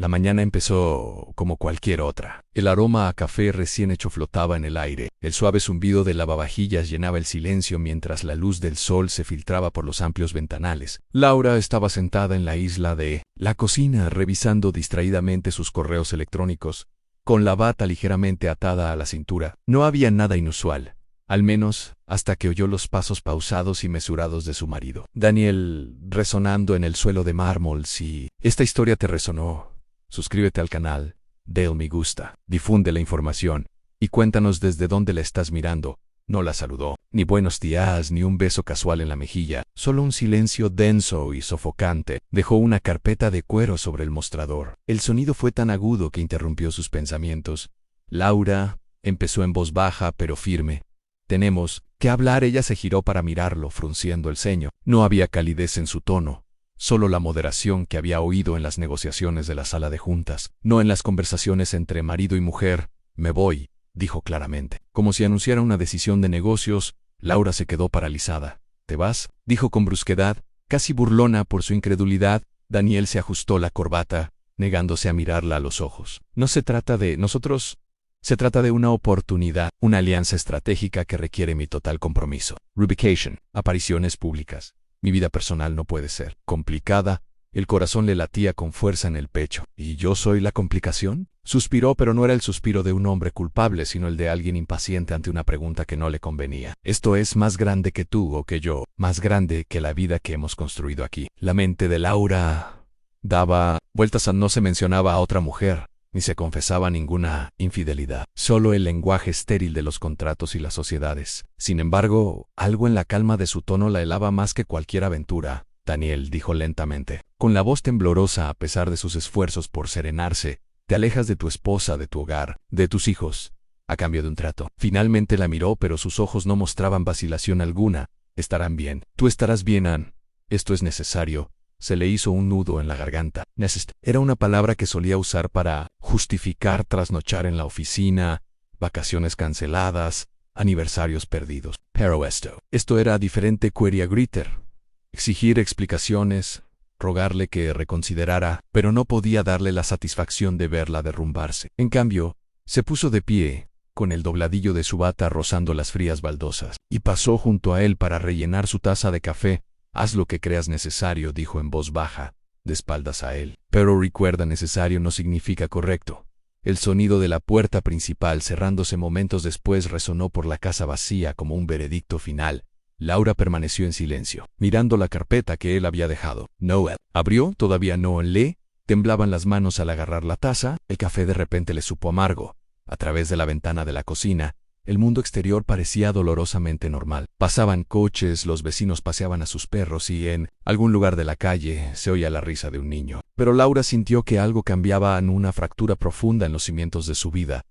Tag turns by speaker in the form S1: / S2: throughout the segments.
S1: La mañana empezó como cualquier otra. El aroma a café recién hecho flotaba en el aire. El suave zumbido de lavavajillas llenaba el silencio mientras la luz del sol se filtraba por los amplios ventanales. Laura estaba sentada en la isla de la cocina revisando distraídamente sus correos electrónicos, con la bata ligeramente atada a la cintura. No había nada inusual, al menos hasta que oyó los pasos pausados y mesurados de su marido. Daniel resonando en el suelo de mármol. Si esta historia te resonó, suscríbete al canal, dale me gusta, difunde la información y cuéntanos desde dónde la estás mirando. No la saludó, ni buenos días ni un beso casual en la mejilla, solo un silencio denso y sofocante. Dejó una carpeta de cuero sobre el mostrador. El sonido fue tan agudo que interrumpió sus pensamientos. Laura, empezó en voz baja pero firme. Tenemos que hablar. Ella se giró para mirarlo, frunciendo el ceño. No había calidez en su tono, solo la moderación que había oído en las negociaciones de la sala de juntas, no en las conversaciones entre marido y mujer. Me voy, dijo claramente. Como si anunciara una decisión de negocios, Laura se quedó paralizada. ¿Te vas?, dijo con brusquedad, casi burlona por su incredulidad. Daniel se ajustó la corbata, negándose a mirarla a los ojos. No se trata de nosotros. Se trata de una oportunidad, una alianza estratégica que requiere mi total compromiso. Rubication, apariciones públicas. Mi vida personal no puede ser complicada. El corazón le latía con fuerza en el pecho. ¿Y yo soy la complicación? Suspiró, pero no era el suspiro de un hombre culpable, sino el de alguien impaciente ante una pregunta que no le convenía. Esto es más grande que tú o que yo, más grande que la vida que hemos construido aquí. La mente de Laura daba vueltas. No se mencionaba a otra mujer, ni se confesaba ninguna infidelidad, solo el lenguaje estéril de los contratos y las sociedades. Sin embargo, algo en la calma de su tono la helaba más que cualquier aventura. Daniel dijo lentamente, con la voz temblorosa a pesar de sus esfuerzos por serenarse, te alejas de tu esposa, de tu hogar, de tus hijos, a cambio de un trato. Finalmente la miró, pero sus ojos no mostraban vacilación alguna. Estarán bien. Tú estarás bien, Ann. Esto es necesario. Se le hizo un nudo en la garganta. Era una palabra que solía usar para justificar trasnochar en la oficina, vacaciones canceladas, aniversarios perdidos. Pero esto era diferente. Quería gritar, exigir explicaciones, rogarle que reconsiderara, pero no podía darle la satisfacción de verla derrumbarse. En cambio, se puso de pie, con el dobladillo de su bata rozando las frías baldosas, y pasó junto a él para rellenar su taza de café. Haz lo que creas necesario, dijo en voz baja, de espaldas a él. Pero recuerda, necesario no significa correcto. El sonido de la puerta principal cerrándose momentos después resonó por la casa vacía como un veredicto final. Laura permaneció en silencio, mirando la carpeta que él había dejado. Noel abrió, todavía no le temblaban las manos al agarrar la taza. El café de repente le supo amargo. A través de la ventana de la cocina, el mundo exterior parecía dolorosamente normal. Pasaban coches, los vecinos paseaban a sus perros y en algún lugar de la calle se oía la risa de un niño. Pero Laura sintió que algo cambiaba, en una fractura profunda en los cimientos de su vida.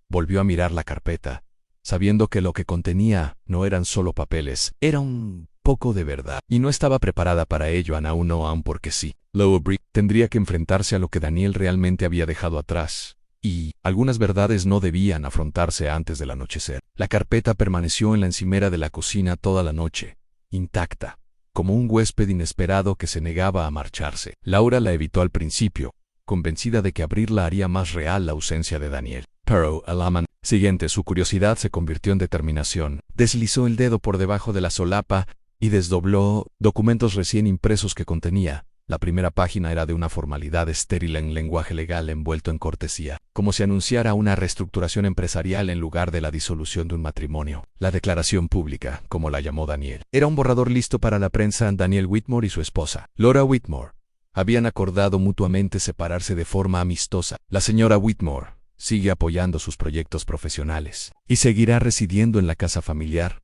S1: Volvió a mirar la carpeta, sabiendo que lo que contenía no eran solo papeles, era un poco de verdad. Y no estaba preparada para ello, aún porque sí. Laura tendría que enfrentarse a lo que Daniel realmente había dejado atrás. Y algunas verdades no debían afrontarse antes del anochecer. La carpeta permaneció en la encimera de la cocina toda la noche, intacta, como un huésped inesperado que se negaba a marcharse. Laura la evitó al principio, convencida de que abrirla haría más real la ausencia de Daniel. Pero a la mañana siguiente su curiosidad se convirtió en determinación. Deslizó el dedo por debajo de la solapa y desdobló documentos recién impresos que contenía. La primera página era de una formalidad estéril en lenguaje legal envuelto en cortesía, como si anunciara una reestructuración empresarial en lugar de la disolución de un matrimonio. La declaración pública, como la llamó Daniel, era un borrador listo para la prensa. Daniel Whitmore y su esposa, Laura Whitmore, habían acordado mutuamente separarse de forma amistosa. La señora Whitmore sigue apoyando sus proyectos profesionales y seguirá residiendo en la casa familiar.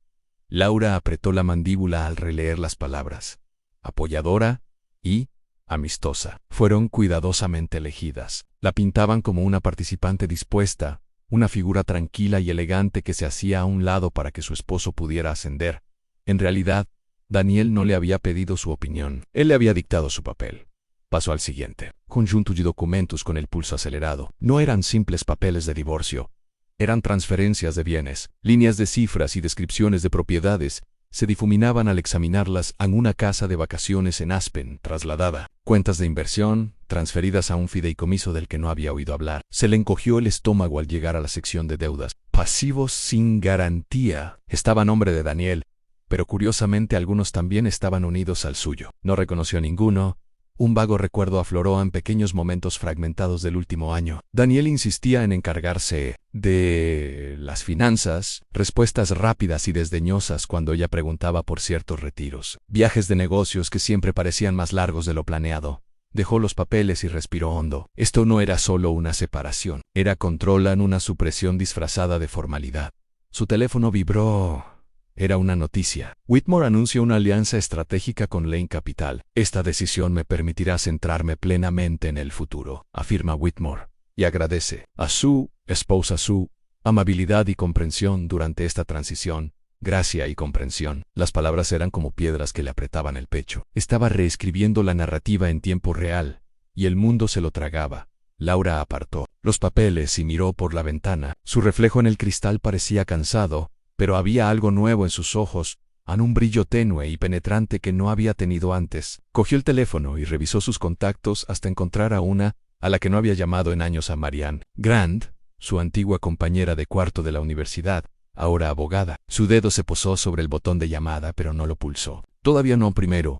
S1: Laura apretó la mandíbula al releer las palabras. Apoyadora y amistosa. Fueron cuidadosamente elegidas. La pintaban como una participante dispuesta, una figura tranquila y elegante que se hacía a un lado para que su esposo pudiera ascender. En realidad, Daniel no le había pedido su opinión. Él le había dictado su papel. Pasó al siguiente. Conjuntos y documentos con el pulso acelerado. No eran simples papeles de divorcio. Eran transferencias de bienes, líneas de cifras y descripciones de propiedades, se difuminaban al examinarlas en una casa de vacaciones en Aspen, trasladada. Cuentas de inversión, transferidas a un fideicomiso del que no había oído hablar. Se le encogió el estómago al llegar a la sección de deudas. Pasivos sin garantía. Estaba a nombre de Daniel, pero curiosamente algunos también estaban unidos al suyo. No reconoció ninguno. Un vago recuerdo afloró en pequeños momentos fragmentados del último año. Daniel insistía en encargarse de las finanzas, respuestas rápidas y desdeñosas cuando ella preguntaba por ciertos retiros, viajes de negocios que siempre parecían más largos de lo planeado. Dejó los papeles y respiró hondo. Esto no era solo una separación, era control en una supresión disfrazada de formalidad. Su teléfono vibró. Era una noticia. Whitmore anuncia una alianza estratégica con Lane Capital. Esta decisión me permitirá centrarme plenamente en el futuro, afirma Whitmore, y agradece a su esposa su amabilidad y comprensión durante esta transición. Gracia y comprensión. Las palabras eran como piedras que le apretaban el pecho. Estaba reescribiendo la narrativa en tiempo real, y el mundo se lo tragaba. Laura apartó los papeles y miró por la ventana. Su reflejo en el cristal parecía cansado, pero había algo nuevo en sus ojos, un brillo tenue y penetrante que no había tenido antes. Cogió el teléfono y revisó sus contactos hasta encontrar a una, a la que no había llamado en años, a Marianne Grant, su antigua compañera de cuarto de la universidad, ahora abogada. Su dedo se posó sobre el botón de llamada, pero no lo pulsó. Todavía no. Primero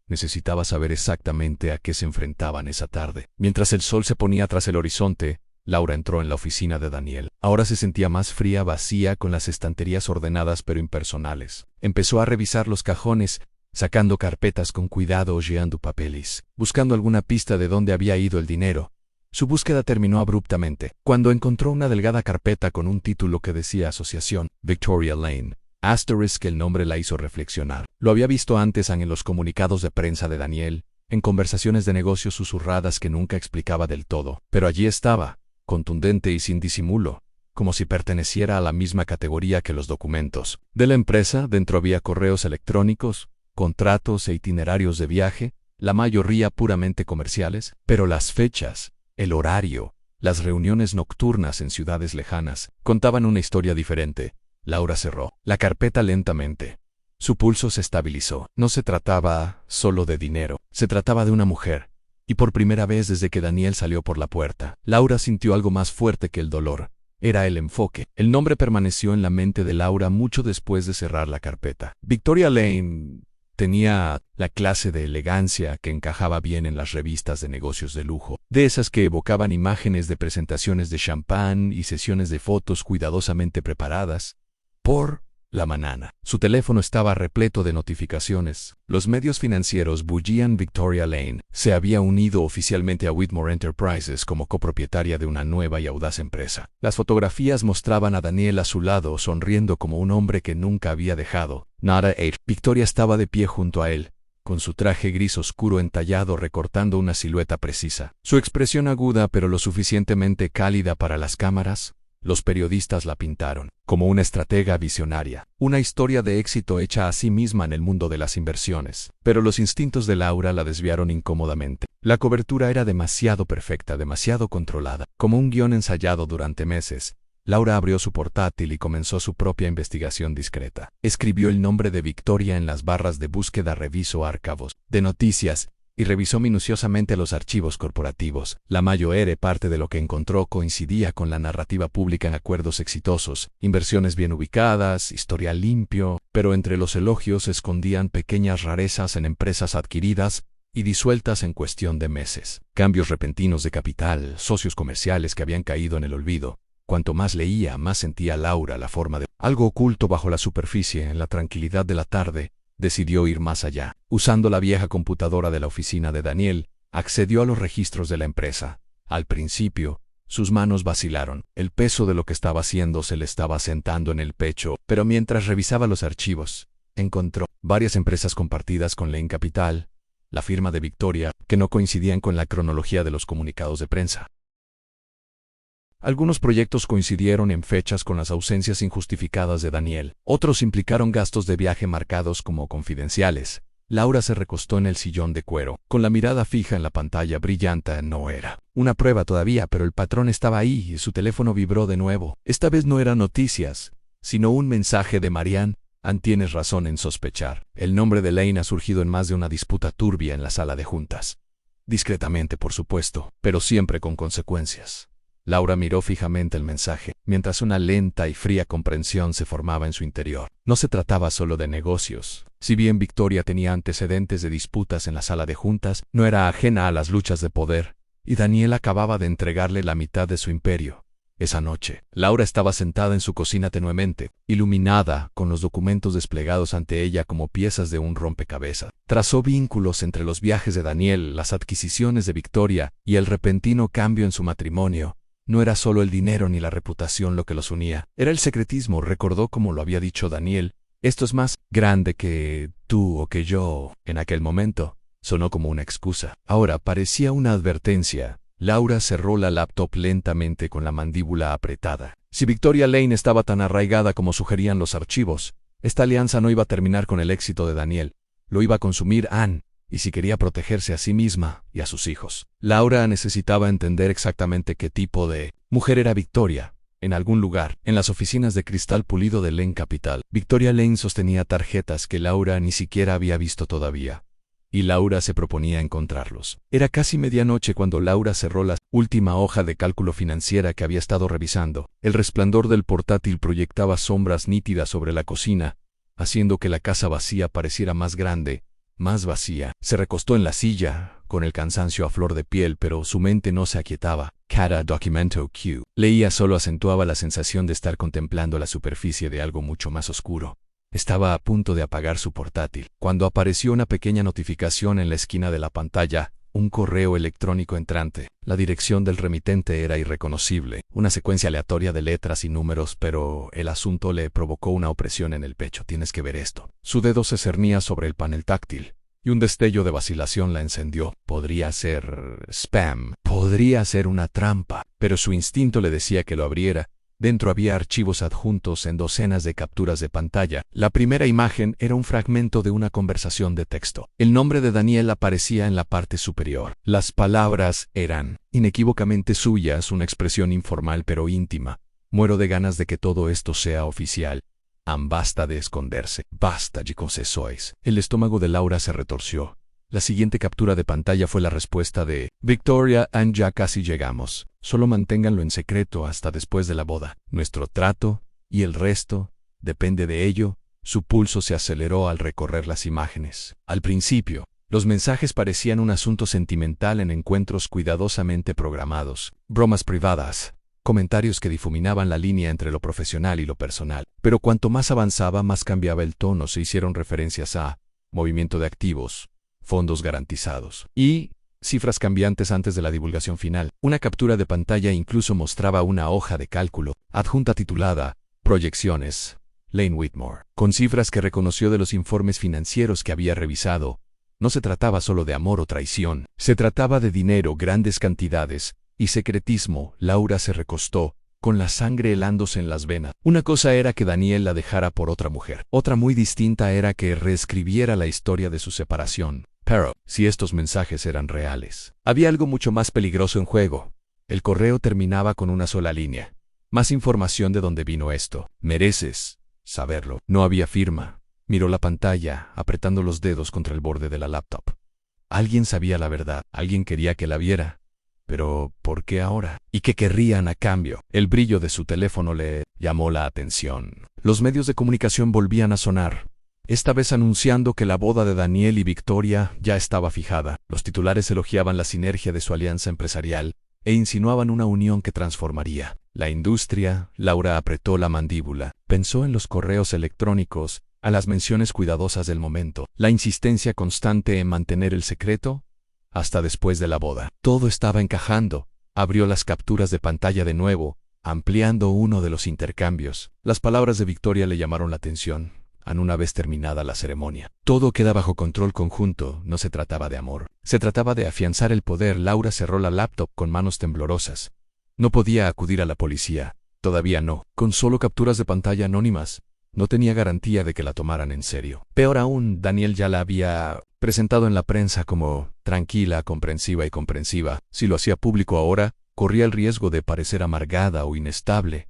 S1: necesitaba saber exactamente a qué se enfrentaban esa tarde. Mientras el sol se ponía tras el horizonte, Laura entró en la oficina de Daniel. Ahora se sentía más fría, vacía, con las estanterías ordenadas pero impersonales. Empezó a revisar los cajones, sacando carpetas con cuidado, hojeando papeles, buscando alguna pista de dónde había ido el dinero. Su búsqueda terminó abruptamente, cuando encontró una delgada carpeta con un título que decía Asociación Victoria Lane. Que el nombre la hizo reflexionar. Lo había visto antes en los comunicados de prensa de Daniel, en conversaciones de negocios susurradas que nunca explicaba del todo. Pero allí estaba, contundente y sin disimulo, como si perteneciera a la misma categoría que los documentos de la empresa. Dentro había correos electrónicos, contratos e itinerarios de viaje, la mayoría puramente comerciales, pero las fechas, el horario, las reuniones nocturnas en ciudades lejanas, contaban una historia diferente. Laura cerró la carpeta lentamente. Su pulso se estabilizó. No se trataba solo de dinero, se trataba de una mujer. Y por primera vez desde que Daniel salió por la puerta, Laura sintió algo más fuerte que el dolor. Era el enfoque. El nombre permaneció en la mente de Laura mucho después de cerrar la carpeta. Victoria Lane tenía la clase de elegancia que encajaba bien en las revistas de negocios de lujo, de esas que evocaban imágenes de presentaciones de champán y sesiones de fotos cuidadosamente preparadas. Por la mañana, su teléfono estaba repleto de notificaciones. Los medios financieros bullían. Victoria Lane se había unido oficialmente a Whitmore Enterprises como copropietaria de una nueva y audaz empresa. Las fotografías mostraban a Daniel a su lado, sonriendo como un hombre que nunca había dejado nada. Victoria estaba de pie junto a él, con su traje gris oscuro entallado recortando una silueta precisa. Su expresión aguda pero lo suficientemente cálida para las cámaras. Los periodistas la pintaron como una estratega visionaria, una historia de éxito hecha a sí misma en el mundo de las inversiones. Pero los instintos de Laura la desviaron incómodamente. La cobertura era demasiado perfecta, demasiado controlada. Como un guión ensayado durante meses, Laura abrió su portátil y comenzó su propia investigación discreta. Escribió el nombre de Victoria en las barras de búsqueda, revisó archivos de noticias y revisó minuciosamente los archivos corporativos. La mayor parte de lo que encontró coincidía con la narrativa pública en acuerdos exitosos, inversiones bien ubicadas, historial limpio, pero entre los elogios se escondían pequeñas rarezas en empresas adquiridas y disueltas en cuestión de meses. Cambios repentinos de capital, socios comerciales que habían caído en el olvido. Cuanto más leía, más sentía Laura la forma de algo oculto bajo la superficie. En la tranquilidad de la tarde, decidió ir más allá. Usando la vieja computadora de la oficina de Daniel, accedió a los registros de la empresa. Al principio, sus manos vacilaron. El peso de lo que estaba haciendo se le estaba sentando en el pecho, pero mientras revisaba los archivos, encontró varias empresas compartidas con Lane Capital, la firma de Victoria, que no coincidían con la cronología de los comunicados de prensa. Algunos proyectos coincidieron en fechas con las ausencias injustificadas de Daniel. Otros implicaron gastos de viaje marcados como confidenciales. Laura se recostó en el sillón de cuero, con la mirada fija en la pantalla brillante. No era una prueba todavía, pero el patrón estaba ahí y su teléfono vibró de nuevo. Esta vez no eran noticias, sino un mensaje de Marianne Tienes razón en sospechar. El nombre de Lane ha surgido en más de una disputa turbia en la sala de juntas. Discretamente, por supuesto, pero siempre con consecuencias. Laura miró fijamente el mensaje, mientras una lenta y fría comprensión se formaba en su interior. No se trataba solo de negocios. Si bien Victoria tenía antecedentes de disputas en la sala de juntas, no era ajena a las luchas de poder, y Daniel acababa de entregarle la mitad de su imperio. Esa noche, Laura estaba sentada en su cocina tenuemente, iluminada, con los documentos desplegados ante ella como piezas de un rompecabezas. Trazó vínculos entre los viajes de Daniel, las adquisiciones de Victoria y el repentino cambio en su matrimonio. No era solo el dinero ni la reputación lo que los unía, era el secretismo, recordó como lo había dicho Daniel. Esto es más grande que tú o que yo. En aquel momento, sonó como una excusa. Ahora parecía una advertencia. Laura cerró la laptop lentamente con la mandíbula apretada. Si Victoria Lane estaba tan arraigada como sugerían los archivos, esta alianza no iba a terminar con el éxito de Daniel. Lo iba a consumir Anne, y si quería protegerse a sí misma y a sus hijos. Laura necesitaba entender exactamente qué tipo de mujer era Victoria. En algún lugar, en las oficinas de cristal pulido de Lane Capital, Victoria Lane sostenía tarjetas que Laura ni siquiera había visto todavía. Y Laura se proponía encontrarlos. Era casi medianoche cuando Laura cerró la última hoja de cálculo financiera que había estado revisando. El resplandor del portátil proyectaba sombras nítidas sobre la cocina, haciendo que la casa vacía pareciera más grande, más vacía. Se recostó en la silla, con el cansancio a flor de piel, pero su mente no se aquietaba. Cada documento que leía solo acentuaba la sensación de estar contemplando la superficie de algo mucho más oscuro. Estaba a punto de apagar su portátil, cuando apareció una pequeña notificación en la esquina de la pantalla, un correo electrónico entrante. La dirección del remitente era irreconocible, una secuencia aleatoria de letras y números, pero el asunto le provocó una opresión en el pecho. Tienes que ver esto. Su dedo se cernía sobre el panel táctil, y un destello de vacilación la encendió. Podría ser spam, podría ser una trampa, pero su instinto le decía que lo abriera. Dentro había archivos adjuntos en docenas de capturas de pantalla. La primera imagen era un fragmento de una conversación de texto. El nombre de Daniel aparecía en la parte superior. Las palabras eran inequívocamente suyas, una expresión informal pero íntima. Muero de ganas de que todo esto sea oficial. Basta de esconderse. Basta, chicos, sois. El estómago de Laura se retorció. La siguiente captura de pantalla fue la respuesta de Victoria and ya casi llegamos. Solo manténganlo en secreto hasta después de la boda. Nuestro trato y el resto depende de ello. Su pulso se aceleró al recorrer las imágenes. Al principio, los mensajes parecían un asunto sentimental en encuentros cuidadosamente programados, bromas privadas, comentarios que difuminaban la línea entre lo profesional y lo personal. Pero cuanto más avanzaba, más cambiaba el tono. Se hicieron referencias a movimiento de activos, fondos garantizados y cifras cambiantes antes de la divulgación final. Una captura de pantalla incluso mostraba una hoja de cálculo adjunta titulada Proyecciones, Lane Whitmore, con cifras que reconoció de los informes financieros que había revisado. No se trataba solo de amor o traición, se trataba de dinero, grandes cantidades, y secretismo. Laura se recostó, con la sangre helándose en las venas. Una cosa era que Daniel la dejara por otra mujer. Otra muy distinta era que reescribiera la historia de su separación. Pero, si estos mensajes eran reales, había algo mucho más peligroso en juego. El correo terminaba con una sola línea. Más información de dónde vino esto. Mereces saberlo. No había firma. Miró la pantalla, apretando los dedos contra el borde de la laptop. Alguien sabía la verdad. Alguien quería que la viera. Pero, ¿por qué ahora? ¿Y qué querrían a cambio? El brillo de su teléfono le llamó la atención. Los medios de comunicación volvían a sonar, esta vez anunciando que la boda de Daniel y Victoria ya estaba fijada. Los titulares elogiaban la sinergia de su alianza empresarial e insinuaban una unión que transformaría la industria. Laura apretó la mandíbula. Pensó en los correos electrónicos, a las menciones cuidadosas del momento, la insistencia constante en mantener el secreto hasta después de la boda. Todo estaba encajando. Abrió las capturas de pantalla de nuevo, ampliando uno de los intercambios. Las palabras de Victoria le llamaron la atención. Una vez terminada la ceremonia, todo queda bajo control conjunto. No se trataba de amor, se trataba de afianzar el poder. Laura cerró la laptop con manos temblorosas. No podía acudir a la policía, todavía no. Con solo capturas de pantalla anónimas, no tenía garantía de que la tomaran en serio. Peor aún, Daniel ya la había presentado en la prensa como tranquila, comprensiva y comprensiva. Si lo hacía público ahora, corría el riesgo de parecer amargada o inestable.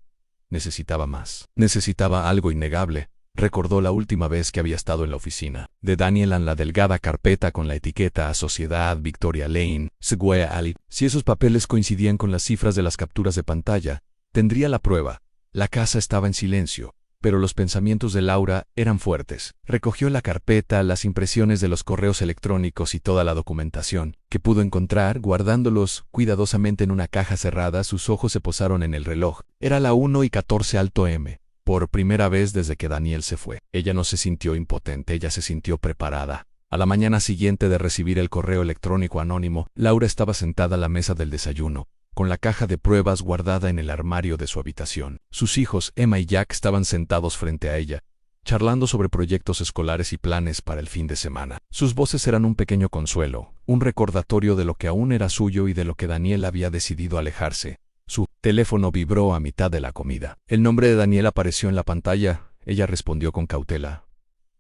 S1: Necesitaba más. Necesitaba algo innegable. Recordó la última vez que había estado en la oficina de Daniel en la delgada carpeta con la etiqueta Sociedad Victoria Lane, Sequoia Alley. Si esos papeles coincidían con las cifras de las capturas de pantalla, tendría la prueba. La casa estaba en silencio, pero los pensamientos de Laura eran fuertes. Recogió la carpeta, las impresiones de los correos electrónicos y toda la documentación que pudo encontrar, guardándolos cuidadosamente en una caja cerrada. Sus ojos se posaron en el reloj. Era la 1:14 alto M. Por primera vez desde que Daniel se fue. Ella no se sintió impotente, ella se sintió preparada. A la mañana siguiente de recibir el correo electrónico anónimo, Laura estaba sentada a la mesa del desayuno, con la caja de pruebas guardada en el armario de su habitación. Sus hijos, Emma y Jack, estaban sentados frente a ella, charlando sobre proyectos escolares y planes para el fin de semana. Sus voces eran un pequeño consuelo, un recordatorio de lo que aún era suyo y de lo que Daniel había decidido alejarse. Su teléfono vibró a mitad de la comida. El nombre de Daniel apareció en la pantalla. Ella respondió con cautela.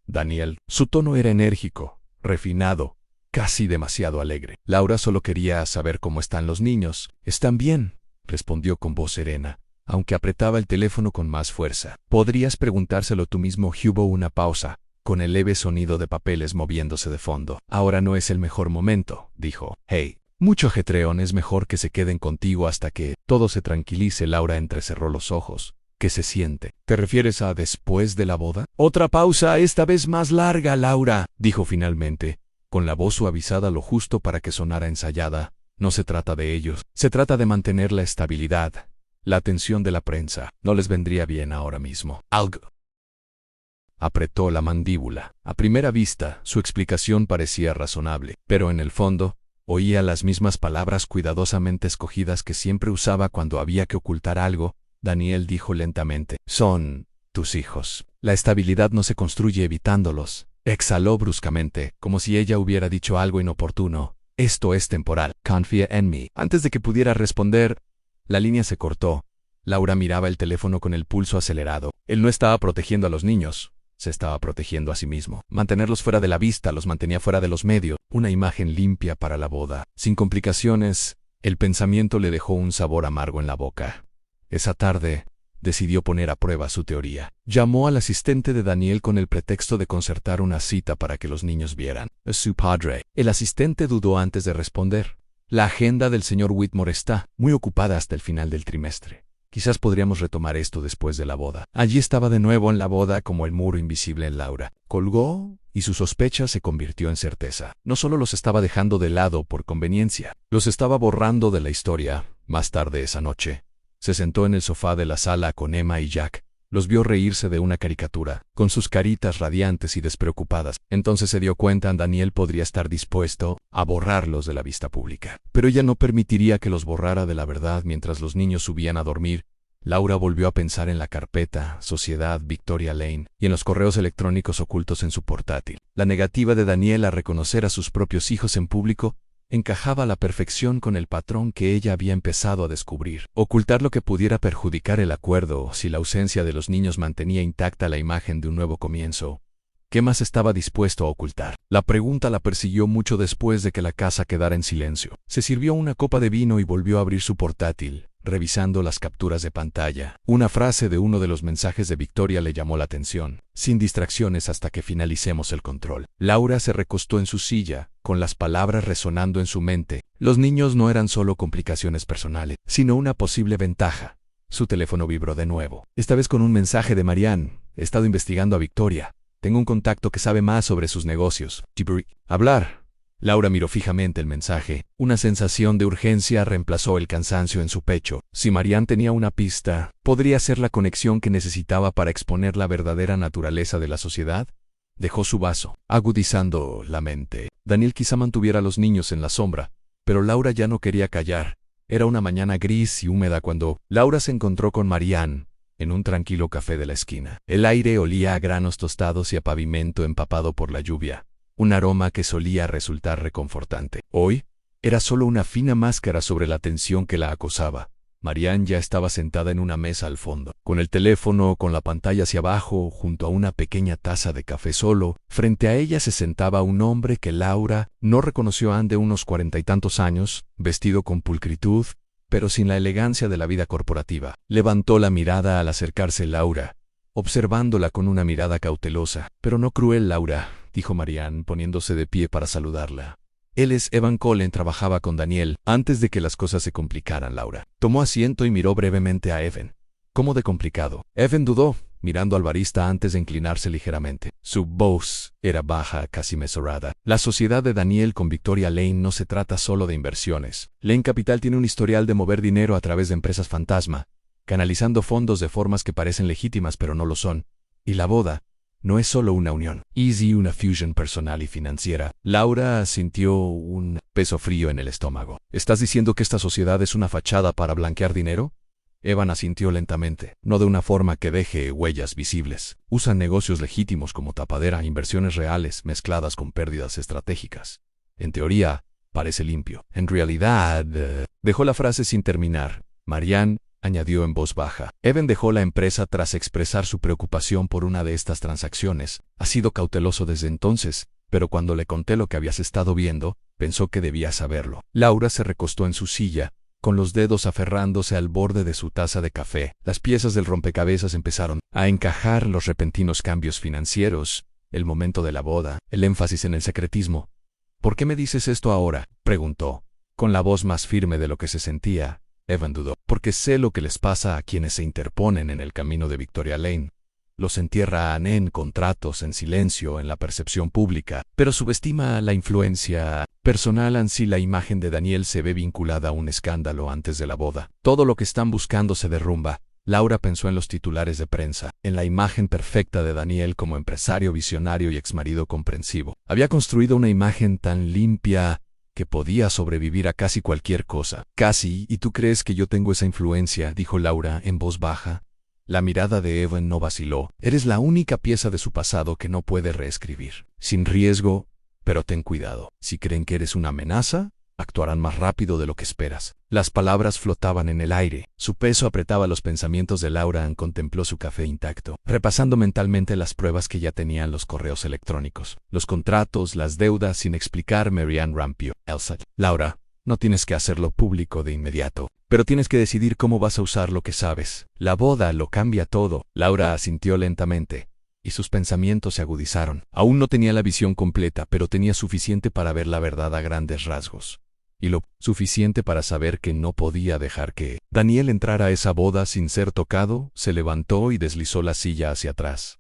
S1: Daniel. Su tono era enérgico, refinado, casi demasiado alegre. Laura solo quería saber cómo están los niños. «Están bien», respondió con voz serena, aunque apretaba el teléfono con más fuerza. «Podrías preguntárselo tú mismo». Hubo una pausa, con el leve sonido de papeles moviéndose de fondo. «Ahora no es el mejor momento», dijo. «Hey. Mucho ajetreón, es mejor que se queden contigo hasta que todo se tranquilice». Laura entrecerró los ojos. ¿Qué se siente? ¿Te refieres a después de la boda? Otra pausa, esta vez más larga. «Laura», dijo finalmente, con la voz suavizada lo justo para que sonara ensayada. «No se trata de ellos. Se trata de mantener la estabilidad. La atención de la prensa no les vendría bien ahora mismo». Algo. Apretó la mandíbula. A primera vista, su explicación parecía razonable, pero en el fondo, oía las mismas palabras cuidadosamente escogidas que siempre usaba cuando había que ocultar algo. Daniel dijo lentamente. «Son tus hijos. La estabilidad no se construye evitándolos». Exhaló bruscamente, como si ella hubiera dicho algo inoportuno. «Esto es temporal. Confía en mí». Antes de que pudiera responder, la línea se cortó. Laura miraba el teléfono con el pulso acelerado. Él no estaba protegiendo a los niños. Se estaba protegiendo a sí mismo. Mantenerlos fuera de la vista los mantenía fuera de los medios. Una imagen limpia para la boda, sin complicaciones. El pensamiento le dejó un sabor amargo en la boca. Esa tarde, decidió poner a prueba su teoría. Llamó al asistente de Daniel con el pretexto de concertar una cita para que los niños vieran a su padre. El asistente dudó antes de responder. «La agenda del señor Whitmore está muy ocupada hasta el final del trimestre. Quizás podríamos retomar esto después de la boda». Allí estaba de nuevo en la boda, como el muro invisible en Laura. Colgó, y su sospecha se convirtió en certeza. No solo los estaba dejando de lado por conveniencia, los estaba borrando de la historia. Más tarde esa noche, se sentó en el sofá de la sala con Emma y Jack. Los vio reírse de una caricatura, con sus caritas radiantes y despreocupadas. Entonces se dio cuenta, Daniel podría estar dispuesto a borrarlos de la vista pública. Pero ella no permitiría que los borrara de la verdad mientras los niños subían a dormir. Laura volvió a pensar en la carpeta Sociedad Victoria Lane y en los correos electrónicos ocultos en su portátil. La negativa de Daniel a reconocer a sus propios hijos en público encajaba a la perfección con el patrón que ella había empezado a descubrir. Ocultar lo que pudiera perjudicar el acuerdo, si la ausencia de los niños mantenía intacta la imagen de un nuevo comienzo. ¿Qué más estaba dispuesto a ocultar? La pregunta la persiguió mucho después de que la casa quedara en silencio. Se sirvió una copa de vino y volvió a abrir su portátil, revisando las capturas de pantalla. Una frase de uno de los mensajes de Victoria le llamó la atención. «Sin distracciones hasta que finalicemos el control». Laura se recostó en su silla, con las palabras resonando en su mente. Los niños no eran solo complicaciones personales, sino una posible ventaja. Su teléfono vibró de nuevo. Esta vez con un mensaje de Marianne. «He estado investigando a Victoria. Tengo un contacto que sabe más sobre sus negocios». «Hablar». Laura miró fijamente el mensaje. Una sensación de urgencia reemplazó el cansancio en su pecho. Si Marianne tenía una pista, ¿podría ser la conexión que necesitaba para exponer la verdadera naturaleza de la sociedad? Dejó su vaso, agudizando la mente. Daniel quizá mantuviera a los niños en la sombra, pero Laura ya no quería callar. Era una mañana gris y húmeda cuando Laura se encontró con Marianne en un tranquilo café de la esquina. El aire olía a granos tostados y a pavimento empapado por la lluvia. Un aroma que solía resultar reconfortante. Hoy, era solo una fina máscara sobre la tensión que la acosaba. Marianne ya estaba sentada en una mesa al fondo, con el teléfono con la pantalla hacia abajo, junto a una pequeña taza de café solo. Frente a ella se sentaba un hombre que Laura no reconoció, de unos 40 y tantos años, vestido con pulcritud, pero sin la elegancia de la vida corporativa. Levantó la mirada al acercarse Laura. observándola con una mirada cautelosa. Pero no cruel, Laura, dijo Marianne, poniéndose de pie para saludarla. Él es Evan Cullen, trabajaba con Daniel antes de que las cosas se complicaran, Laura. Tomó asiento y miró brevemente a Evan. ¿Cómo de complicado? Evan dudó, mirando al barista antes de inclinarse ligeramente. Su voz era baja, casi mesurada. La sociedad de Daniel con Victoria Lane no se trata solo de inversiones. Lane Capital tiene un historial de mover dinero a través de empresas fantasma, canalizando fondos de formas que parecen legítimas pero no lo son. Y la boda no es solo una unión. Easy, una fusión personal y financiera. Laura sintió un peso frío en el estómago. ¿Estás diciendo que esta sociedad es una fachada para blanquear dinero? Evan asintió lentamente, no de una forma que deje huellas visibles. Usan negocios legítimos como tapadera, inversiones reales mezcladas con pérdidas estratégicas. En teoría, parece limpio. En realidad... Dejó la frase sin terminar. Marianne añadió en voz baja. Evan dejó la empresa tras expresar su preocupación por una de estas transacciones. Ha sido cauteloso desde entonces, pero cuando le conté lo que habías estado viendo, pensó que debía saberlo. Laura se recostó en su silla, con los dedos aferrándose al borde de su taza de café. Las piezas del rompecabezas empezaron a encajar: los repentinos cambios financieros, el momento de la boda, el énfasis en el secretismo. ¿Por qué me dices esto ahora?, preguntó, con la voz más firme de lo que se sentía. Evan dudó. Porque sé lo que les pasa a quienes se interponen en el camino de Victoria Lane. Los entierran en contratos, en silencio, en la percepción pública, pero subestima la influencia personal. Ansí la imagen de Daniel se ve vinculada a un escándalo antes de la boda. Todo lo que están buscando se derrumba. Laura pensó en los titulares de prensa, en la imagen perfecta de Daniel como empresario visionario y exmarido comprensivo. Había construido una imagen tan limpia que podía sobrevivir a casi cualquier cosa. Casi, ¿y tú crees que yo tengo esa influencia?, dijo Laura en voz baja. La mirada de Evan no vaciló. Eres la única pieza de su pasado que no puede reescribir. Sin riesgo, pero ten cuidado. Si creen que eres una amenaza, actuarán más rápido de lo que esperas. Las palabras flotaban en el aire. Su peso apretaba los pensamientos de Laura. Contempló su café intacto, repasando mentalmente las pruebas que ya tenían los correos electrónicos, los contratos, las deudas, sin explicar. Marianne rampió. Elsa. Laura, no tienes que hacerlo público de inmediato, pero tienes que decidir cómo vas a usar lo que sabes. La boda lo cambia todo. Laura asintió lentamente, y sus pensamientos se agudizaron. Aún no tenía la visión completa, pero tenía suficiente para ver la verdad a grandes rasgos. Y lo suficiente para saber que no podía dejar que Daniel entrara a esa boda sin ser tocado. Se levantó y deslizó la silla hacia atrás.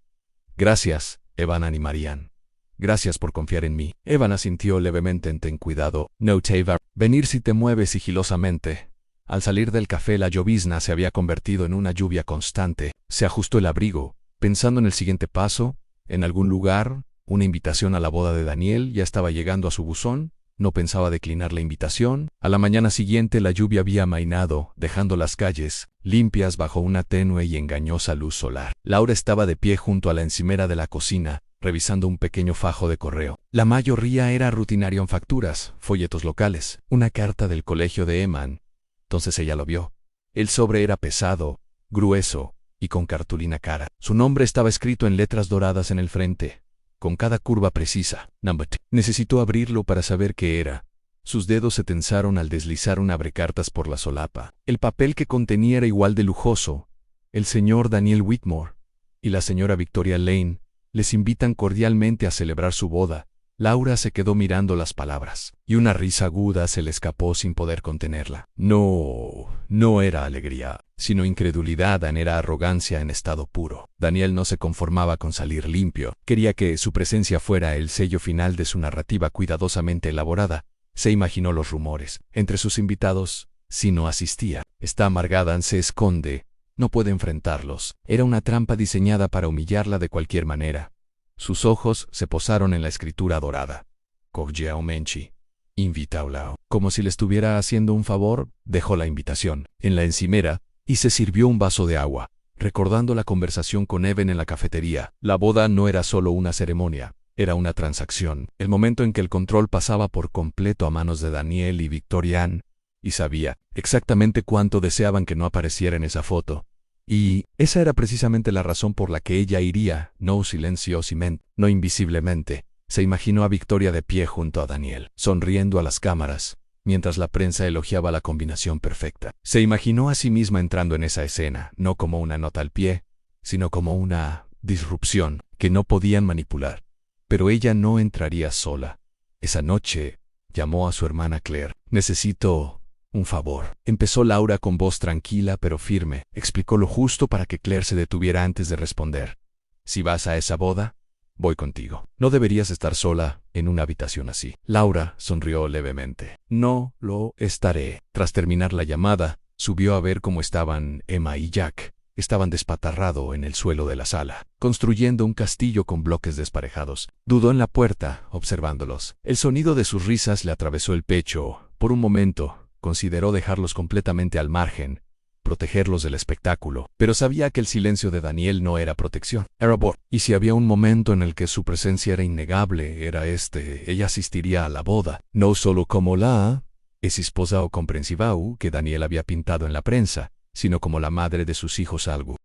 S1: Gracias, Evan y Marianne. Gracias por confiar en mí. Evan asintió levemente. Ten cuidado, no te va a venir si te mueves sigilosamente. Al salir del café, la llovizna se había convertido en una lluvia constante. Se ajustó el abrigo, pensando en el siguiente paso. En algún lugar, una invitación a la boda de Daniel ya estaba llegando a su buzón. No pensaba declinar la invitación. A la mañana siguiente la lluvia había amainado, dejando las calles limpias bajo una tenue y engañosa luz solar. Laura estaba de pie junto a la encimera de la cocina, revisando un pequeño fajo de correo. La mayoría era rutinario en facturas, folletos locales, una carta del colegio de Eman. Entonces ella lo vio. El sobre era pesado, grueso y con cartulina cara. Su nombre estaba escrito en letras doradas en el frente, con cada curva precisa. Number 2. Necesitó abrirlo para saber qué era. Sus dedos se tensaron al deslizar un abrecartas por la solapa. El papel que contenía era igual de lujoso. El señor Daniel Whitmore y la señora Victoria Lane les invitan cordialmente a celebrar su boda. Laura se quedó mirando las palabras, y una risa aguda se le escapó sin poder contenerla. No era alegría, sino incredulidad. Era arrogancia en estado puro. Daniel no se conformaba con salir limpio. Quería que su presencia fuera el sello final de su narrativa cuidadosamente elaborada. Se imaginó los rumores entre sus invitados. Si no asistía, está amargada, se esconde, no puede enfrentarlos. Era una trampa diseñada para humillarla de cualquier manera. Sus ojos se posaron en la escritura dorada. Kogjiao Menchi. Invitaulao. Como si le estuviera haciendo un favor, dejó la invitación en la encimera y se sirvió un vaso de agua, recordando la conversación con Evan en la cafetería. La boda no era solo una ceremonia, era una transacción. El momento en que el control pasaba por completo a manos de Daniel y Victorian, y sabía exactamente cuánto deseaban que no apareciera en esa foto. Y esa era precisamente la razón por la que ella iría, no silenciosamente, no invisiblemente. Se imaginó a Victoria de pie junto a Daniel, sonriendo a las cámaras, mientras la prensa elogiaba la combinación perfecta. Se imaginó a sí misma entrando en esa escena, no como una nota al pie, sino como una disrupción que no podían manipular. Pero ella no entraría sola. Esa noche llamó a su hermana Claire. «Necesito un favor», empezó Laura con voz tranquila pero firme. Explicó lo justo para que Claire se detuviera antes de responder. «Si vas a esa boda, voy contigo. No deberías estar sola en una habitación así». Laura sonrió levemente. «No lo estaré». Tras terminar la llamada, subió a ver cómo estaban Emma y Jack. Estaban despatarrado en el suelo de la sala, construyendo un castillo con bloques desparejados. Dudó en la puerta, observándolos. El sonido de sus risas le atravesó el pecho. Por un momento, consideró dejarlos completamente al margen, protegerlos del espectáculo, pero sabía que el silencio de Daniel no era protección, era boda. Y si había un momento en el que su presencia era innegable, era este. Ella asistiría a la boda, no solo como la esposa o comprensiva que Daniel había pintado en la prensa, sino como la madre de sus hijos algo.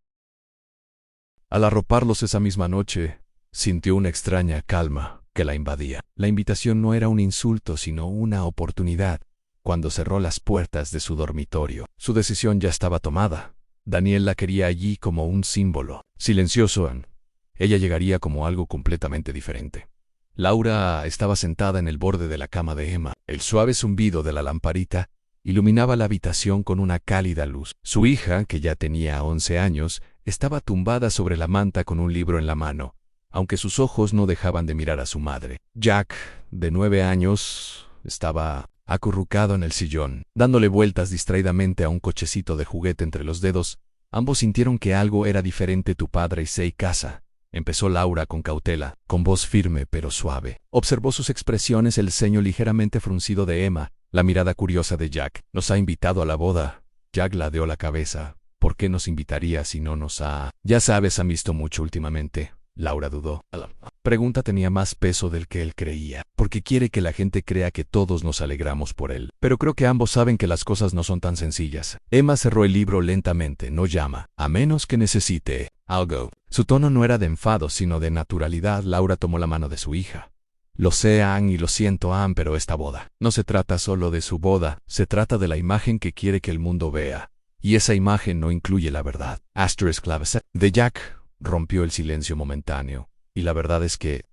S1: Al arroparlos esa misma noche, sintió una extraña calma que la invadía. La invitación no era un insulto, sino una oportunidad. Cuando cerró las puertas de su dormitorio, su decisión ya estaba tomada. Daniel la quería allí como un símbolo. Silencioso, ella llegaría como algo completamente diferente. Laura estaba sentada en el borde de la cama de Emma. El suave zumbido de la lamparita iluminaba la habitación con una cálida luz. Su hija, que ya tenía 11 años, estaba tumbada sobre la manta con un libro en la mano, aunque sus ojos no dejaban de mirar a su madre. Jack, de 9 años, estaba acurrucado en el sillón, dándole vueltas distraídamente a un cochecito de juguete entre los dedos. Ambos sintieron que algo era diferente. «Tu padre y Sei casa», empezó Laura con cautela, con voz firme pero suave. Observó sus expresiones, el ceño ligeramente fruncido de Emma, la mirada curiosa de Jack. «Nos ha invitado a la boda». Jack ladeó la cabeza. «¿Por qué nos invitaría si no nos ha...?» «Ya sabes, han visto mucho últimamente». Laura dudó. La pregunta tenía más peso del que él creía, porque quiere que la gente crea que todos nos alegramos por él. Pero creo que ambos saben que las cosas no son tan sencillas. Emma cerró el libro lentamente. «No llama, a menos que necesite algo». Su tono no era de enfado, sino de naturalidad. Laura tomó la mano de su hija. «Lo sé, Ann, y lo siento, Ann, pero esta boda no se trata solo de su boda, se trata de la imagen que quiere que el mundo vea. Y esa imagen no incluye la verdad». De Jack rompió el silencio momentáneo. «Y la verdad es que...»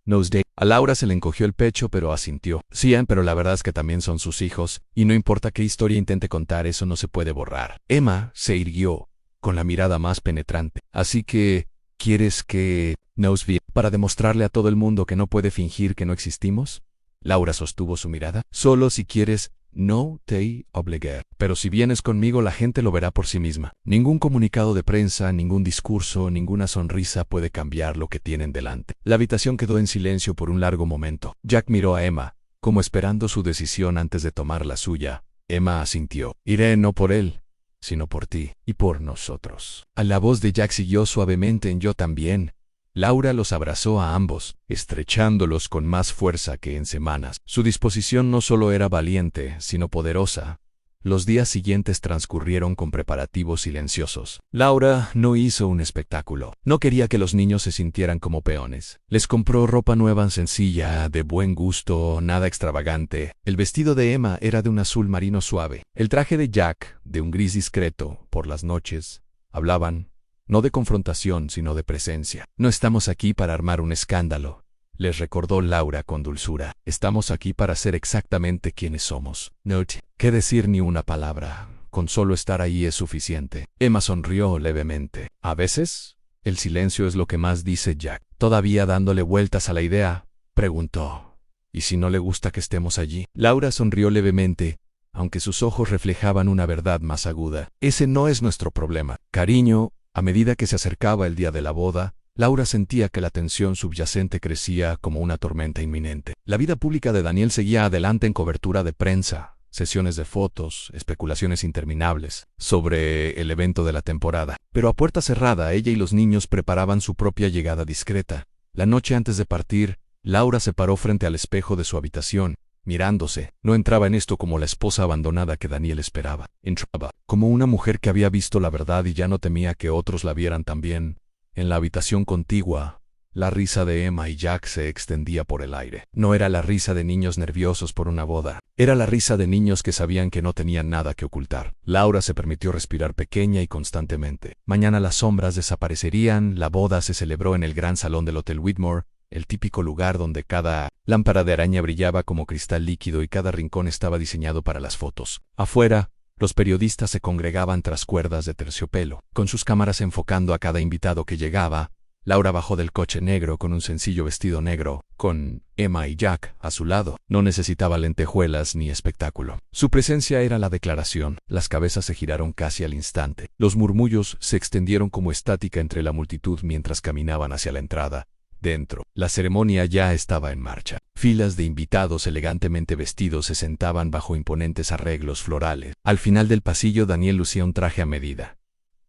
S1: A Laura se le encogió el pecho, pero asintió. «Sí, Ann, pero la verdad es que también son sus hijos, y no importa qué historia intente contar, eso no se puede borrar». Emma se irguió, con la mirada más penetrante. «Así que... ¿quieres que nos vea para demostrarle a todo el mundo que no puede fingir que no existimos?» Laura sostuvo su mirada. «Solo si quieres, no te obligué. Pero si vienes conmigo, la gente lo verá por sí misma. Ningún comunicado de prensa, ningún discurso, ninguna sonrisa puede cambiar lo que tienen delante». La habitación quedó en silencio por un largo momento. Jack miró a Emma, como esperando su decisión antes de tomar la suya. Emma asintió. «Iré no por él, sino por ti y por nosotros». A la voz de Jack siguió suavemente en «yo también». Laura los abrazó a ambos, estrechándolos con más fuerza que en semanas. Su disposición no solo era valiente, sino poderosa. Los días siguientes transcurrieron con preparativos silenciosos. Laura no hizo un espectáculo. No quería que los niños se sintieran como peones. Les compró ropa nueva, sencilla, de buen gusto, nada extravagante. El vestido de Emma era de un azul marino suave. El traje de Jack, de un gris discreto. Por las noches, hablaban, no de confrontación, sino de presencia. «No estamos aquí para armar un escándalo», les recordó Laura con dulzura. «Estamos aquí para ser exactamente quienes somos. No que decir ni una palabra. Con solo estar ahí es suficiente». Emma sonrió levemente. «A veces, el silencio es lo que más», dice Jack. Todavía dándole vueltas a la idea, preguntó: «¿Y si no le gusta que estemos allí?» Laura sonrió levemente, aunque sus ojos reflejaban una verdad más aguda. «Ese no es nuestro problema, cariño». A medida que se acercaba el día de la boda, Laura sentía que la tensión subyacente crecía como una tormenta inminente. La vida pública de Daniel seguía adelante en cobertura de prensa, sesiones de fotos, especulaciones interminables sobre el evento de la temporada. Pero a puerta cerrada, ella y los niños preparaban su propia llegada discreta. La noche antes de partir, Laura se paró frente al espejo de su habitación, mirándose. No entraba en esto como la esposa abandonada que Daniel esperaba. Entraba como una mujer que había visto la verdad y ya no temía que otros la vieran también. En la habitación contigua, La risa de Emma y Jack se extendía por el aire. No era la risa de niños nerviosos por una boda. Era la risa de niños que sabían que no tenían nada que ocultar. Laura se permitió respirar pequeña y constantemente. Mañana las sombras desaparecerían. La boda se celebró en el gran salón del Hotel Whitmore, el típico lugar donde cada lámpara de araña brillaba como cristal líquido y cada rincón estaba diseñado para las fotos. Afuera, los periodistas se congregaban tras cuerdas de terciopelo, con sus cámaras enfocando a cada invitado que llegaba. Laura bajó del coche negro con un sencillo vestido negro, con Emma y Jack a su lado. No necesitaba lentejuelas ni espectáculo. Su presencia era la declaración. Las cabezas se giraron casi al instante. Los murmullos se extendieron como estática entre la multitud mientras caminaban hacia la entrada. Dentro, la ceremonia ya estaba en marcha. Filas de invitados elegantemente vestidos se sentaban bajo imponentes arreglos florales. Al final del pasillo, Daniel lucía un traje a medida,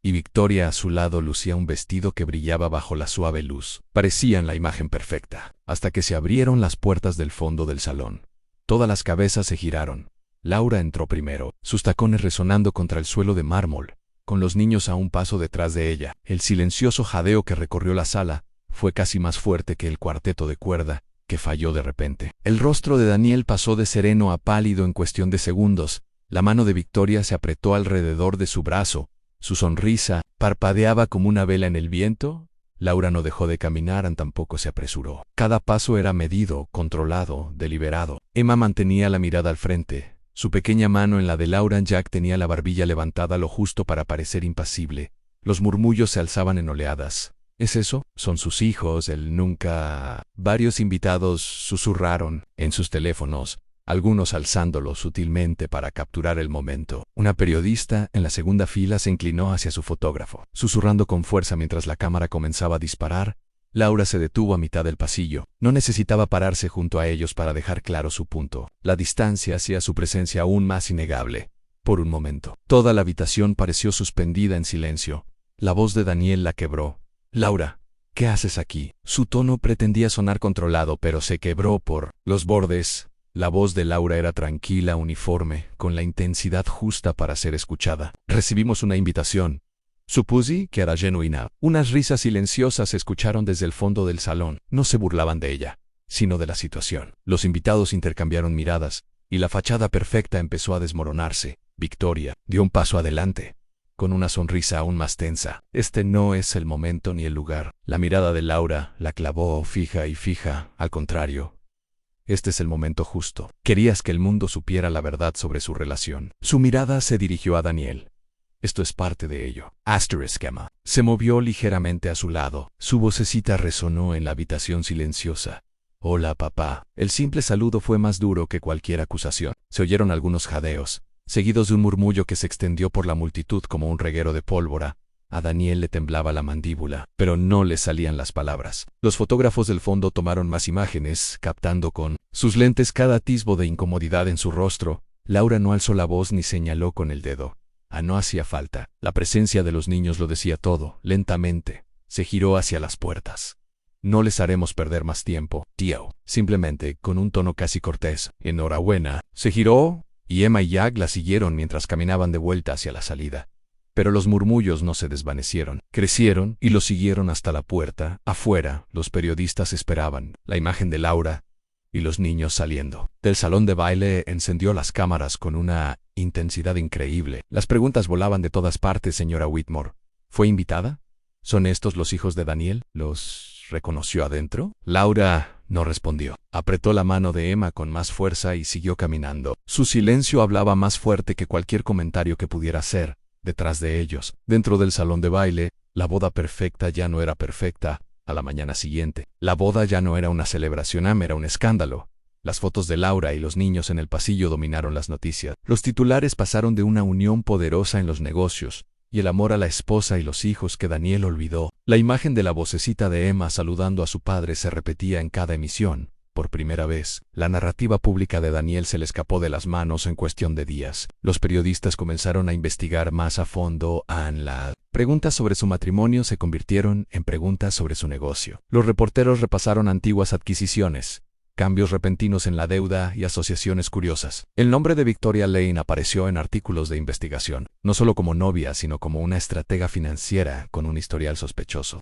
S1: y Victoria a su lado lucía un vestido que brillaba bajo la suave luz. Parecían la imagen perfecta, hasta que se abrieron las puertas del fondo del salón. Todas las cabezas se giraron. Laura entró primero, sus tacones resonando contra el suelo de mármol, con los niños a un paso detrás de ella. El silencioso jadeo que recorrió la sala fue casi más fuerte que el cuarteto de cuerda, que falló de repente. El rostro de Daniel pasó de sereno a pálido en cuestión de segundos. La mano de Victoria se apretó alrededor de su brazo. Su sonrisa parpadeaba como una vela en el viento. Laura no dejó de caminar, tampoco se apresuró. Cada paso era medido, controlado, deliberado. Emma mantenía la mirada al frente. Su pequeña mano en la de Laura. Jack tenía la barbilla levantada lo justo para parecer impasible. Los murmullos se alzaban en oleadas. ¿Es eso? Son sus hijos, él nunca... Varios invitados susurraron en sus teléfonos, algunos alzándolo sutilmente para capturar el momento. Una periodista en la segunda fila se inclinó hacia su fotógrafo, susurrando con fuerza mientras la cámara comenzaba a disparar. Laura se detuvo a mitad del pasillo. No necesitaba pararse junto a ellos para dejar claro su punto. La distancia hacía su presencia aún más innegable. Por un momento, toda la habitación pareció suspendida en silencio. La voz de Daniel la quebró. «Laura, ¿qué haces aquí?» Su tono pretendía sonar controlado, pero se quebró por los bordes. La voz de Laura era tranquila, uniforme, con la intensidad justa para ser escuchada. «Recibimos una invitación». Supuse que era genuina. Unas risas silenciosas se escucharon desde el fondo del salón. No se burlaban de ella, sino de la situación. Los invitados intercambiaron miradas, y la fachada perfecta empezó a desmoronarse. Victoria dio un paso adelante, con una sonrisa aún más tensa. Este no es el momento ni el lugar. La mirada de Laura la clavó fija y fija. Al contrario, este es el momento justo. Querías que el mundo supiera la verdad sobre su relación. Su mirada se dirigió a Daniel. Esto es parte de ello. Emma se movió ligeramente a su lado. Su vocecita resonó en la habitación silenciosa. «Hola, papá». El simple saludo fue más duro que cualquier acusación. Se oyeron algunos jadeos, seguidos de un murmullo que se extendió por la multitud como un reguero de pólvora. A Daniel le temblaba la mandíbula, pero no le salían las palabras. Los fotógrafos del fondo tomaron más imágenes, captando con sus lentes cada atisbo de incomodidad en su rostro. Laura no alzó la voz ni señaló con el dedo. No hacía falta. La presencia de los niños lo decía todo. Lentamente, se giró hacia las puertas. «No les haremos perder más tiempo, tío». Simplemente, con un tono casi cortés. «Enhorabuena». Se giró, y Emma y Jack la siguieron mientras caminaban de vuelta hacia la salida. Pero los murmullos no se desvanecieron. Crecieron y los siguieron hasta la puerta. Afuera, los periodistas esperaban la imagen de Laura y los niños saliendo. Del salón de baile encendió las cámaras con una intensidad increíble. Las preguntas volaban de todas partes. «Señora Whitmore, ¿fue invitada? ¿Son estos los hijos de Daniel? ¿Los reconoció adentro?» Laura no respondió. Apretó la mano de Emma con más fuerza y siguió caminando. Su silencio hablaba más fuerte que cualquier comentario que pudiera hacer. Detrás de ellos, dentro del salón de baile, la boda perfecta ya no era perfecta. A la mañana siguiente, la boda ya no era una celebración, era un escándalo. Las fotos de Laura y los niños en el pasillo dominaron las noticias. Los titulares pasaron de una unión poderosa en los negocios y el amor a la esposa y los hijos que Daniel olvidó. La imagen de la vocecita de Emma saludando a su padre se repetía en cada emisión. Por primera vez, la narrativa pública de Daniel se le escapó de las manos en cuestión de días. Los periodistas comenzaron a investigar más a fondo. Las preguntas sobre su matrimonio se convirtieron en preguntas sobre su negocio. Los reporteros repasaron antiguas adquisiciones, cambios repentinos en la deuda y asociaciones curiosas. El nombre de Victoria Lane apareció en artículos de investigación, no solo como novia, sino como una estratega financiera con un historial sospechoso.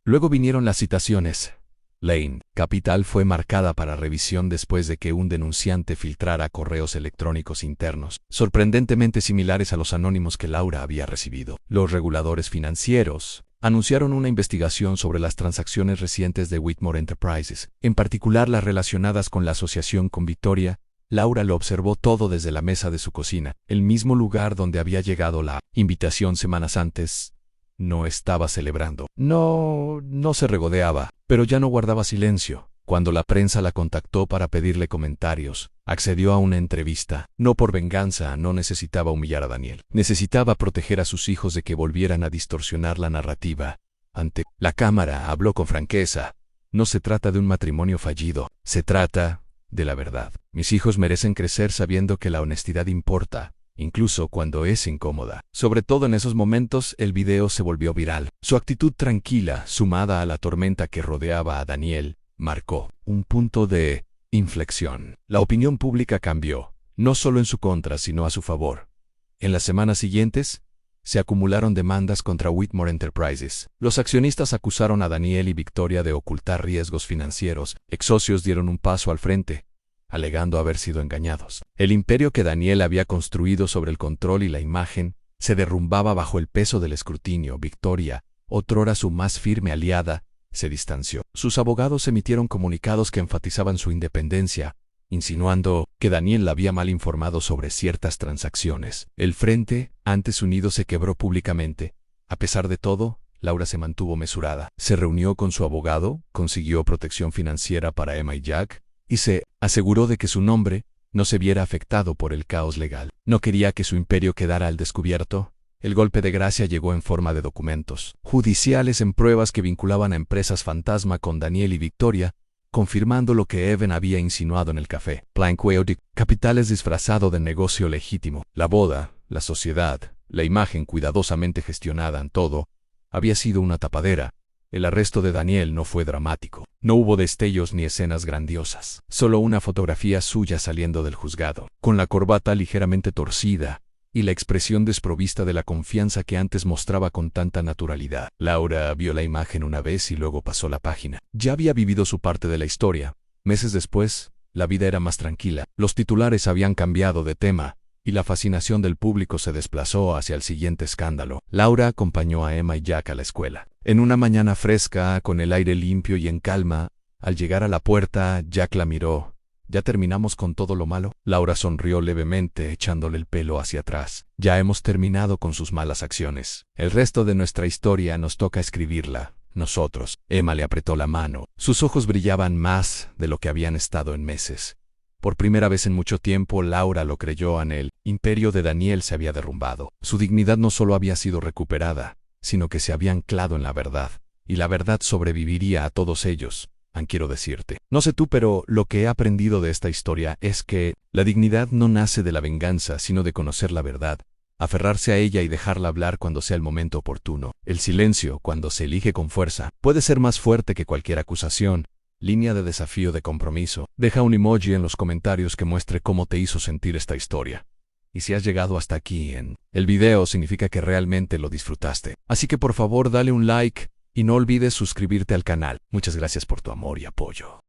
S1: Luego vinieron las citaciones. Lane Capital fue marcada para revisión después de que un denunciante filtrara correos electrónicos internos, sorprendentemente similares a los anónimos que Laura había recibido. Los reguladores financieros anunciaron una investigación sobre las transacciones recientes de Whitmore Enterprises, en particular las relacionadas con la asociación con Victoria. Laura lo observó todo desde la mesa de su cocina, el mismo lugar donde había llegado la invitación semanas antes. No estaba celebrando. No se regodeaba, pero ya no guardaba silencio. Cuando la prensa la contactó para pedirle comentarios, accedió a una entrevista. No por venganza, no necesitaba humillar a Daniel. Necesitaba proteger a sus hijos de que volvieran a distorsionar la narrativa. Ante la cámara habló con franqueza. No se trata de un matrimonio fallido, se trata de la verdad. Mis hijos merecen crecer sabiendo que la honestidad importa, incluso cuando es incómoda. Sobre todo en esos momentos, el video se volvió viral. Su actitud tranquila, sumada a la tormenta que rodeaba a Daniel, marcó un punto de inflexión. La opinión pública cambió, no solo en su contra, sino a su favor. En las semanas siguientes, se acumularon demandas contra Whitmore Enterprises. Los accionistas acusaron a Daniel y Victoria de ocultar riesgos financieros. Ex-socios dieron un paso al frente, alegando haber sido engañados. El imperio que Daniel había construido sobre el control y la imagen se derrumbaba bajo el peso del escrutinio. Victoria, otrora su más firme aliada, se distanció. Sus abogados emitieron comunicados que enfatizaban su independencia, insinuando que Daniel la había mal informado sobre ciertas transacciones. El frente, antes unido, se quebró públicamente. A pesar de todo, Laura se mantuvo mesurada. Se reunió con su abogado, consiguió protección financiera para Emma y Jack, y se aseguró de que su nombre no se viera afectado por el caos legal. No quería que su imperio quedara al descubierto. El golpe de gracia llegó en forma de documentos judiciales en pruebas que vinculaban a empresas fantasma con Daniel y Victoria, confirmando lo que Evan había insinuado en el café. Planqueo de capitales disfrazado de negocio legítimo. La boda, la sociedad, la imagen cuidadosamente gestionada en todo, había sido una tapadera. El arresto de Daniel no fue dramático. No hubo destellos ni escenas grandiosas. Solo una fotografía suya saliendo del juzgado, con la corbata ligeramente torcida y la expresión desprovista de la confianza que antes mostraba con tanta naturalidad. Laura vio la imagen una vez y luego pasó la página. Ya había vivido su parte de la historia. Meses después, la vida era más tranquila. Los titulares habían cambiado de tema, y la fascinación del público se desplazó hacia el siguiente escándalo. Laura acompañó a Emma y Jack a la escuela. En una mañana fresca, con el aire limpio y en calma, al llegar a la puerta, Jack la miró. ¿Ya terminamos con todo lo malo? Laura sonrió levemente, echándole el pelo hacia atrás. Ya hemos terminado con sus malas acciones. El resto de nuestra historia nos toca escribirla, nosotros. Emma le apretó la mano. Sus ojos brillaban más de lo que habían estado en meses. Por primera vez en mucho tiempo, Laura lo creyó. El imperio de Daniel se había derrumbado. Su dignidad no solo había sido recuperada, sino que se había anclado en la verdad. Y la verdad sobreviviría a todos ellos. Quiero decirte, no sé tú, pero lo que he aprendido de esta historia es que la dignidad no nace de la venganza, sino de conocer la verdad, aferrarse a ella y dejarla hablar cuando sea el momento oportuno. El silencio, cuando se elige con fuerza, puede ser más fuerte que cualquier acusación. Línea de desafío de compromiso. Deja un emoji en los comentarios que muestre cómo te hizo sentir esta historia. Y si has llegado hasta aquí en el video, significa que realmente lo disfrutaste. Así que por favor dale un like y no olvides suscribirte al canal. Muchas gracias por tu amor y apoyo.